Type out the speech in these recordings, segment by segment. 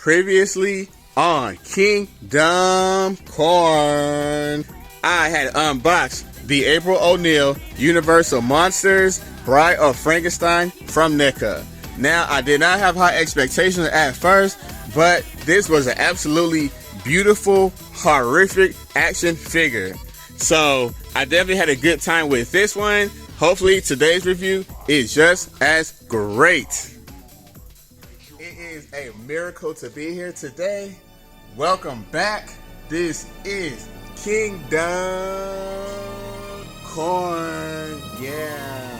Previously on Kingdom Corn, I had unboxed the April O'Neil Universal Monsters Bride of Frankenstein from NECA. Now, I did not have high expectations at first, but this was an absolutely beautiful, horrific action figure. So, I definitely had a good time with this one. Hopefully, today's review is just as great. It is a miracle to be here today. Welcome back. This is Kingdom Corn. Yeah.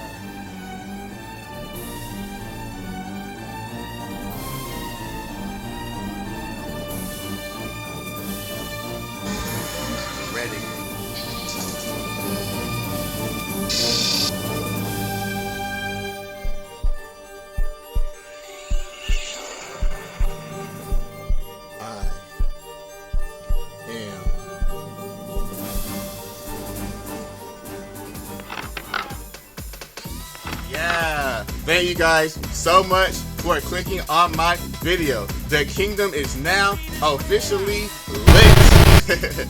Ready. Yeah, thank you guys so much for clicking on my video. The kingdom is now officially lit.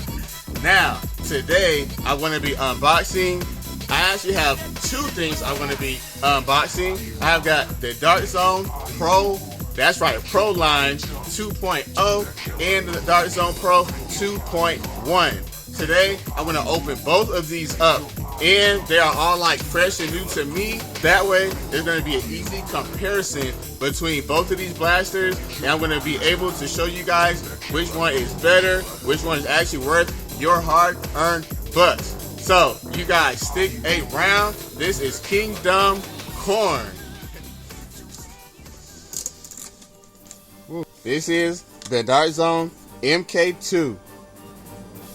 Now, today I want to be unboxing. I actually have two things I want to be unboxing. I've got the Dark Zone Pro, that's right, Pro line 2.0 and the Dark Zone Pro 2.1. Today, I'm going to open both of these up, and they are all like fresh and new to me. That way, there's going to be an easy comparison between both of these blasters, and I'm going to be able to show you guys which one is better, which one is actually worth your hard-earned bucks. So, you guys stick around. This is Kingdom Corn. This is the Dark Zone MK2.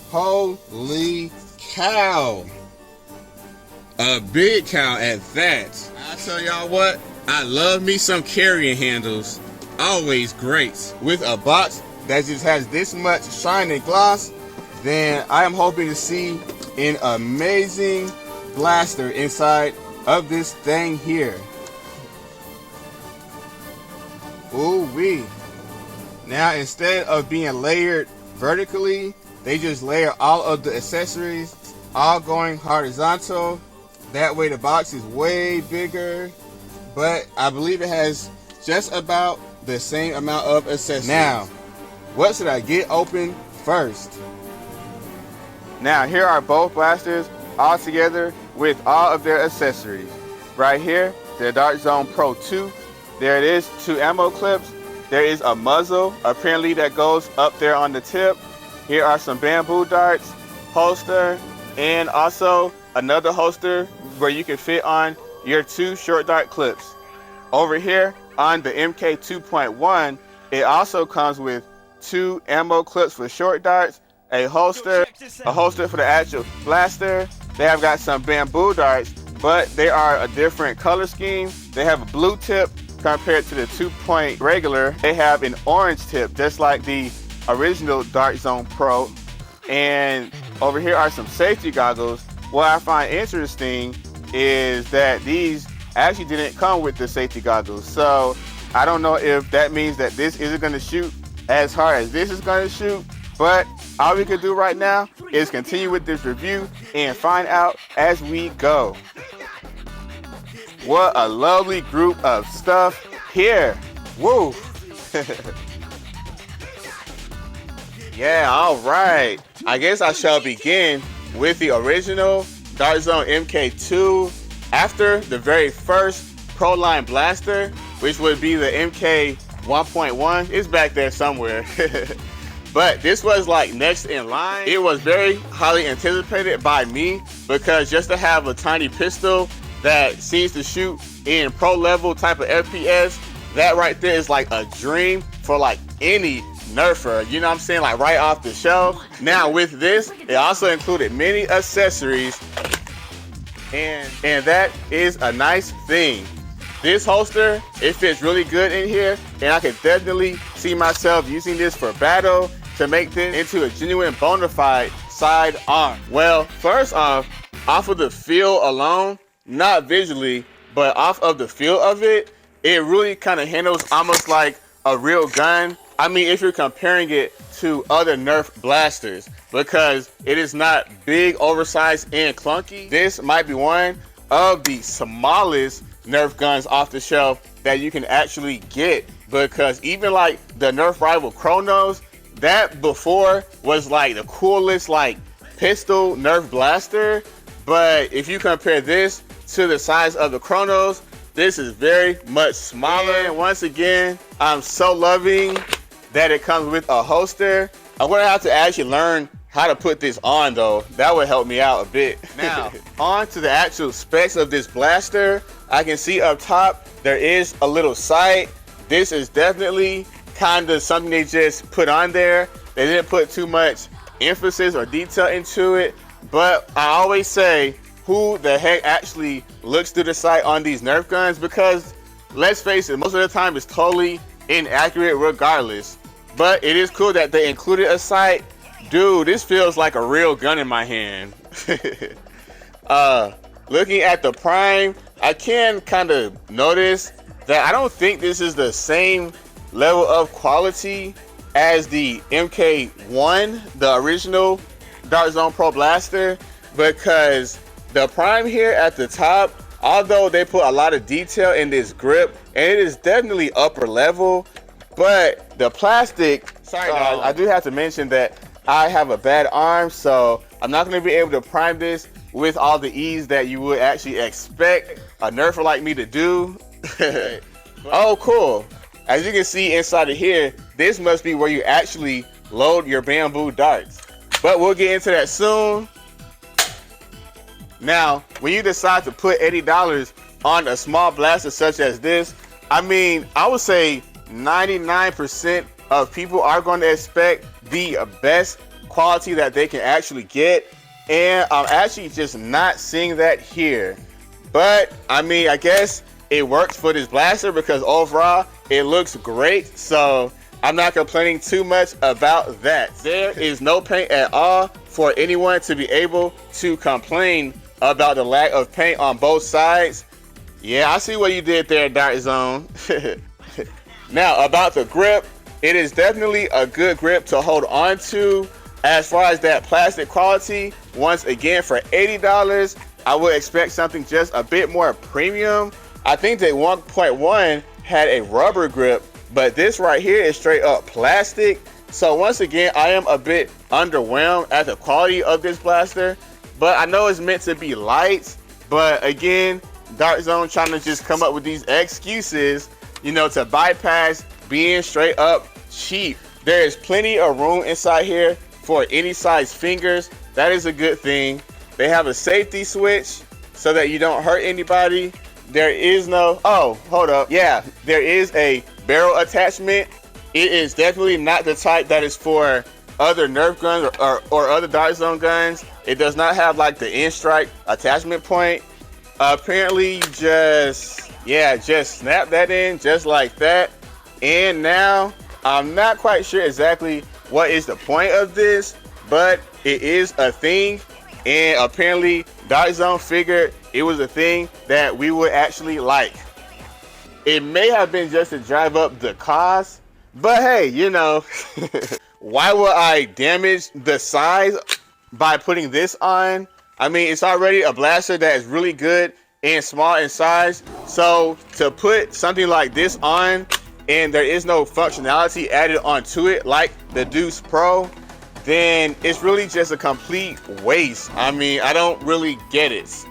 Holy cow. A big cow at that. I tell y'all what, I love me some carrying handles. Always great. With a box that just has this much shine and gloss, then I am hoping to see an amazing blaster inside of this thing here. Ooh wee. Now, instead of being layered vertically, they just layer all of the accessories, all going horizontal. That way the box is way bigger, but I believe it has just about the same amount of accessories. Now, what should I get open first? Now, here are both blasters all together with all of their accessories. Right here, the Dark Zone Pro 2. There it is, 2 ammo clips. There is a muzzle, apparently, that goes up there on the tip. Here are some bamboo darts, holster, and also another holster where you can fit on your 2 short dart clips. Over here on the MK 2.1, it also comes with 2 ammo clips for short darts, a holster for the actual blaster. They have got some bamboo darts, but they are a different color scheme. They have a blue tip compared to the 2-point regular. They have an orange tip, just like the original Dark Zone Pro. And over here are some safety goggles. What I find interesting is that these actually didn't come with the safety goggles. So I don't know if that means that this isn't going to shoot as hard as this is going to shoot. But all we can do right now is continue with this review and find out as we go. What a lovely group of stuff here. Woo. Yeah, all right. I guess I shall begin with the original Dark Zone MK2 after the very first Pro Line blaster, which would be the MK 1.1. It's back there somewhere. But this was like next in line. It was very highly anticipated by me because just to have a tiny pistol that seems to shoot in pro level type of FPS, that right there is like a dream for like any nerfer, you know what I'm saying, like right off the shelf. Now with this, it also included many accessories, and that is a nice thing. This holster, it fits really good in here, and I can definitely see myself using this for battle to make this into a genuine bona fide sidearm. Well, first off of the feel alone, not visually, but off of the feel of it, it really kind of handles almost like a real gun. I mean, if you're comparing it to other Nerf blasters, because it is not big, oversized, and clunky. This might be one of the smallest Nerf guns off the shelf that you can actually get, because even like the Nerf rival Chronos, that before was like the coolest like pistol Nerf blaster, but if you compare this to the size of the Chronos, this is very much smaller. And once again, I'm so loving that it comes with a holster. I'm gonna have to actually learn how to put this on though. That would help me out a bit. Now, on to the actual specs of this blaster. I can see up top, there is a little sight. This is definitely kind of something they just put on there. They didn't put too much emphasis or detail into it, but I always say, who the heck actually looks through the sight on these Nerf guns? Because let's face it, most of the time it's totally inaccurate regardless. But it is cool that they included a sight. Dude, this feels like a real gun in my hand. Looking at the prime, I can kind of notice that I don't think this is the same level of quality as the MK1, the original Dark Zone Pro Blaster, because the prime here at the top, although they put a lot of detail in this grip, and it is definitely upper level, but the plastic, sorry guys, I do have to mention that I have a bad arm, so I'm not going to be able to prime this with all the ease that you would actually expect a Nerfer like me to do. Oh, cool. As you can see inside of here, this must be where you actually load your bamboo darts. But we'll get into that soon. Now, when you decide to put $80 on a small blaster such as this, I mean, I would say 99% of people are going to expect the best quality that they can actually get. And I'm actually just not seeing that here. But, I mean, I guess it works for this blaster because overall, it looks great. So, I'm not complaining too much about that. There is no paint at all for anyone to be able to complain about the lack of paint on both sides. Yeah, I see what you did there, Dark Zone. Now, about the grip, it is definitely a good grip to hold on to. As far as that plastic quality, once again, for $80, I would expect something just a bit more premium. I think that 1.1 had a rubber grip, but this right here is straight up plastic. So once again, I am a bit underwhelmed at the quality of this blaster, but I know it's meant to be light. But again, Dark Zone trying to just come up with these excuses, you know, to bypass being straight up cheap. There is plenty of room inside here for any size fingers. That is a good thing. They have a safety switch so that you don't hurt anybody. There is no, oh, hold up. Yeah, there is a barrel attachment. It is definitely not the type that is for other Nerf guns or other Dark Zone guns. It does not have like the end strike attachment point. Apparently you just snap that in just like that. And now I'm not quite sure exactly what is the point of this, but it is a thing. And apparently Dark Zone figured it was a thing that we would actually like. It may have been just to drive up the cost, but hey, you know, why would I damage the size by putting this on? I mean, it's already a blaster that is really good and small in size. So to put something like this on and there is no functionality added onto it like the Deuce Pro, then it's really just a complete waste. I mean, I don't really get it.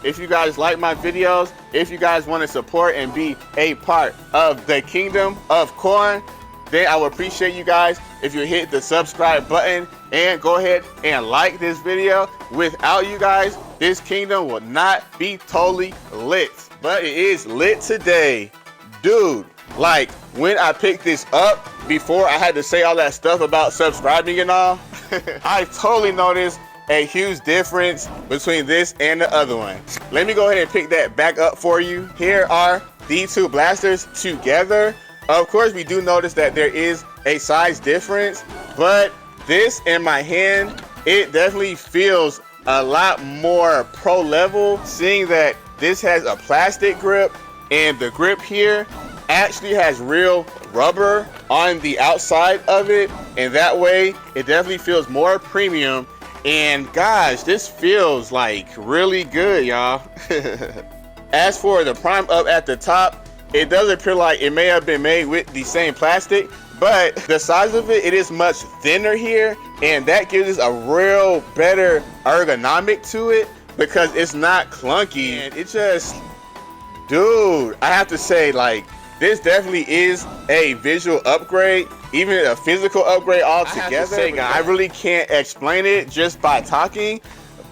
If you guys like my videos, if you guys want to support and be a part of the kingdom of corn, then I would appreciate you guys if you hit the subscribe button and go ahead and like this video. Without you guys, this kingdom will not be totally lit, but it is lit today. Dude, like when I picked this up, before I had to say all that stuff about subscribing and all, I totally noticed a huge difference between this and the other one. Let me go ahead and pick that back up for you. Here are these two blasters together. Of course, we do notice that there is a size difference, but this in my hand, it definitely feels a lot more pro level, seeing that this has a plastic grip and the grip here actually has real rubber on the outside of it, and that way it definitely feels more premium. And gosh, this feels like really good, y'all. As for the prime up at the top, it does appear like it may have been made with the same plastic, but the size of it is much thinner here, and that gives us a real better ergonomic to it because it's not clunky. And it just, dude, I have to say, like, this definitely is a visual upgrade, even a physical upgrade altogether. I have to say, guys, I really can't explain it just by talking,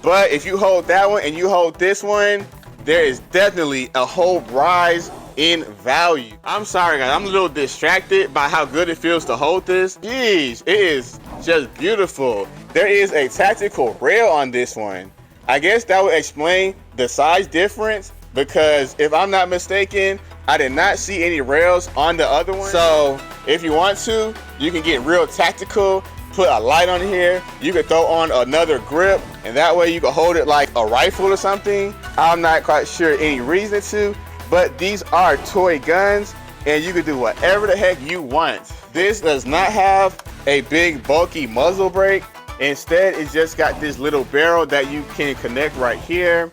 but if you hold that one and you hold this one, there is definitely a whole rise in value. I'm sorry, guys, I'm a little distracted by how good it feels to hold this. Jeez, it is just beautiful. There is a tactical rail on this one. I guess that would explain the size difference, because if I'm not mistaken, I did not see any rails on the other one. So if you want to, you can get real tactical, put a light on here, you can throw on another grip, and that way you can hold it like a rifle or something. I'm not quite sure any reason to, but these are toy guns and you can do whatever the heck you want. This does not have a big bulky muzzle brake. Instead, it's just got this little barrel that you can connect right here.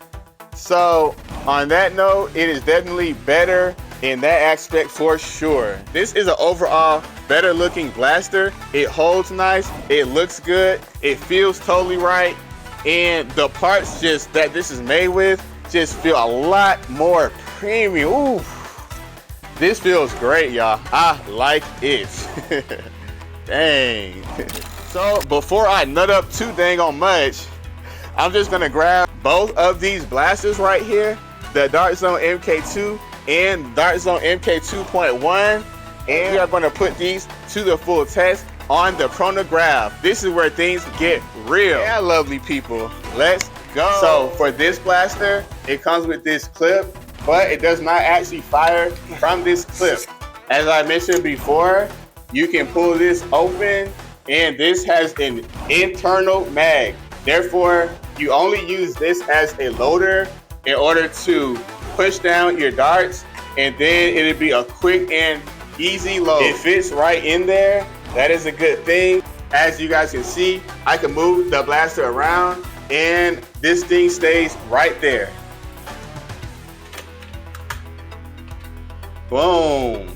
So on that note, it is definitely better in that aspect for sure. This is an overall better looking blaster. It holds nice, it looks good, it feels totally right, and the parts just that this is made with just feel a lot more premium. Ooh, this feels great, y'all. I like it. Dang. So before I nut up too dang on much, I'm just gonna grab both of these blasters right here, the Dart Zone MK2 and Dart Zone MK2.1, and we are gonna put these to the full test on the chronograph. This is where things get real. Yeah, lovely people, let's go. So for this blaster, it comes with this clip, but it does not actually fire from this clip. As I mentioned before, you can pull this open, and this has an internal mag. Therefore, you only use this as a loader in order to push down your darts, and then it'll be a quick and easy load. It fits right in there. That is a good thing. As you guys can see, I can move the blaster around and this thing stays right there. Boom.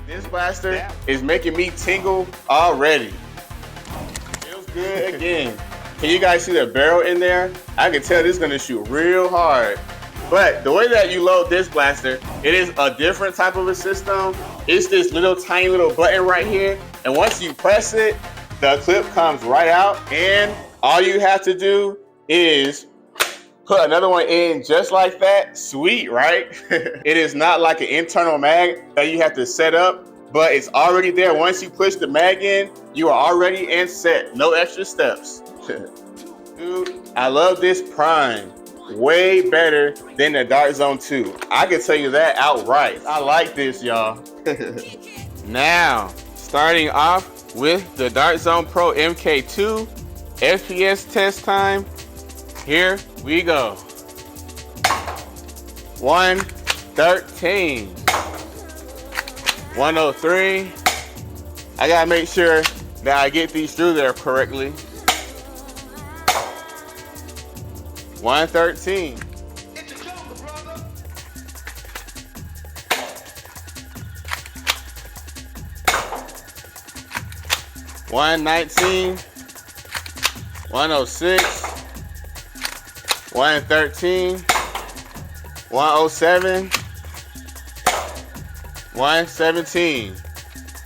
This blaster is making me tingle already. Feels good again. Can you guys see the barrel in there? I can tell this is gonna shoot real hard. But the way that you load this blaster, it is a different type of a system. It's this little tiny little button right here. And once you press it, the clip comes right out. And all you have to do is put another one in just like that. Sweet, right? It is not like an internal mag that you have to set up, but it's already there. Once you push the mag in, you are already and set. No extra steps. Dude, I love this Prime. Way better than the Dart Zone 2. I can tell you that outright. I like this, y'all. Now, starting off with the Dart Zone Pro MK2 FPS test time. Here we go. 113. 103. I gotta make sure that I get these through there correctly. 113. 119. 106. 113. 107. 117.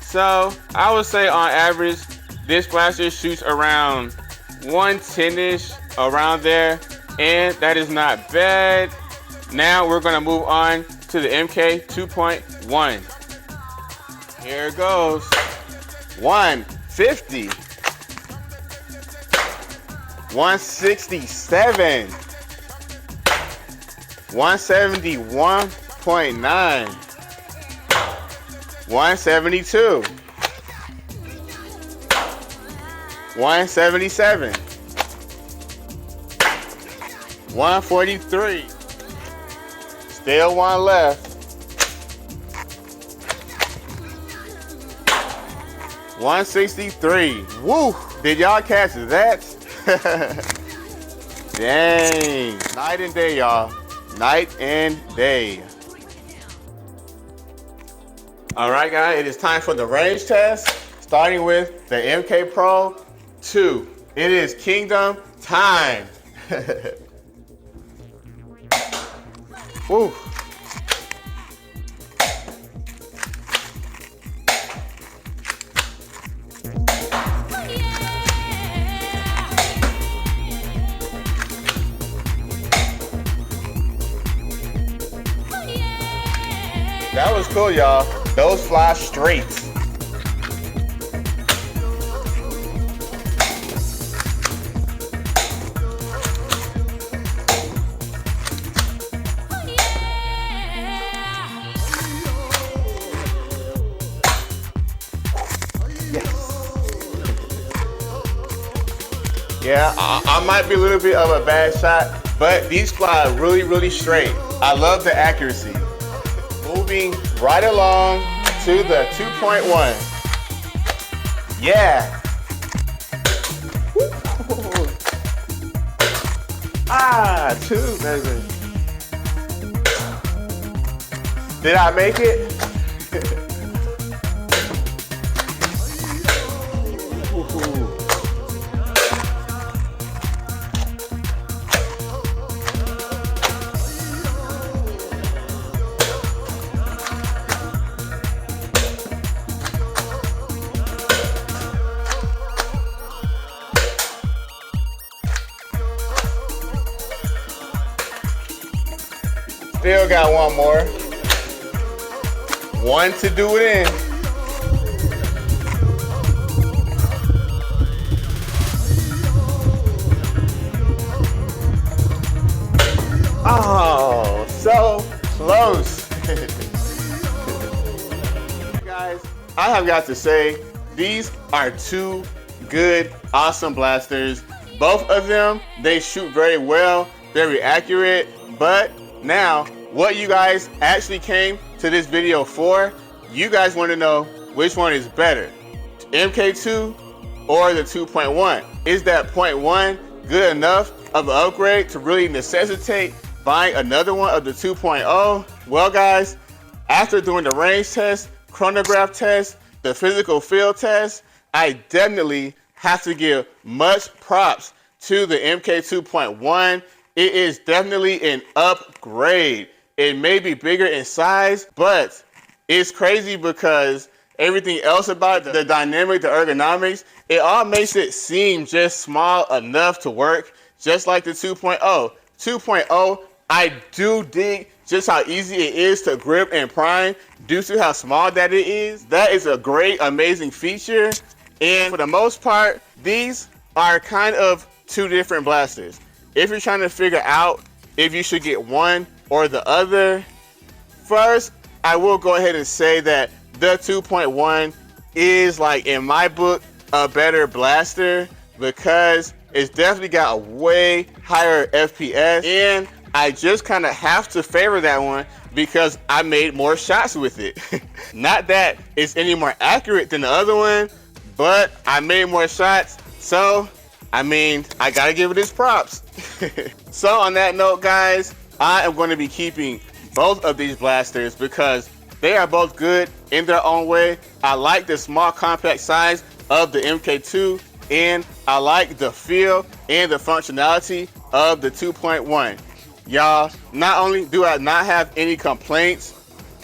So I would say on average, this blaster shoots around 110-ish, around there. And that is not bad. Now we're gonna move on to the MK 2.1. Here it goes. 150. 167. 171.9. 172. 177. 143. Still one left. 163. Woo! Did y'all catch that? Dang. Night and day, y'all. Night and day. All right, guys, it is time for the range test, starting with the MK Pro 2. It is Kingdom time. Woo. That was cool, y'all. Those fly straight. Yeah, I might be a little bit of a bad shot, but these fly really, really straight. I love the accuracy. Moving right along to the 2.1. Yeah. Ah, 2, baby. Did I make it? Still got one more. One to do it in. Oh, so close. Guys, I have got to say, these are two good, awesome blasters. Both of them, they shoot very well, very accurate, but now, what you guys actually came to this video for, you guys want to know which one is better, MK2 or the 2.1. Is that 0.1 good enough of an upgrade to really necessitate buying another one of the 2.0? Well, guys, after doing the range test, chronograph test, the physical field test, I definitely have to give much props to the MK 2.1. It is definitely an upgrade. It may be bigger in size, but it's crazy because everything else about it, the dynamic, the ergonomics, it all makes it seem just small enough to work, just like the 2.0. 2.0, I do dig just how easy it is to grip and prime due to how small that it is. That is a great, amazing feature. And for the most part, these are kind of two different blasters. If you're trying to figure out if you should get one or the other, first, I will go ahead and say that the 2.1 is, like, in my book, a better blaster because it's definitely got a way higher FPS, and I just kind of have to favor that one because I made more shots with it. Not that it's any more accurate than the other one, but I made more shots, so I mean, I gotta give it its props. So on that note, guys, I am going to be keeping both of these blasters because they are both good in their own way. I like the small compact size of the MK2, and I like the feel and the functionality of the 2.1. Y'all, not only do I not have any complaints,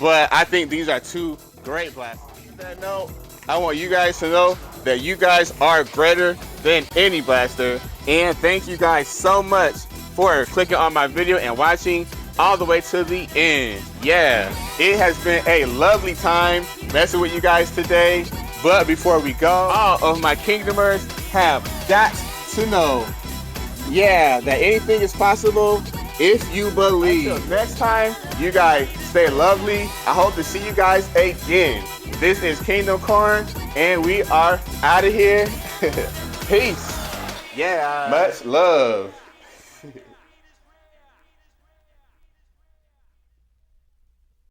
but I think these are two great blasters. On that note, I want you guys to know that you guys are greater than any blaster, and thank you guys so much for clicking on my video and watching all the way to the end. Yeah, it has been a lovely time messing with you guys today, but before we go, all of my Kingdomers have got to know, yeah, that anything is possible if you believe. Until next time, you guys stay lovely. I hope to see you guys again. This is Kingdom Corn, and we are out of here. Peace. Yeah. Much love.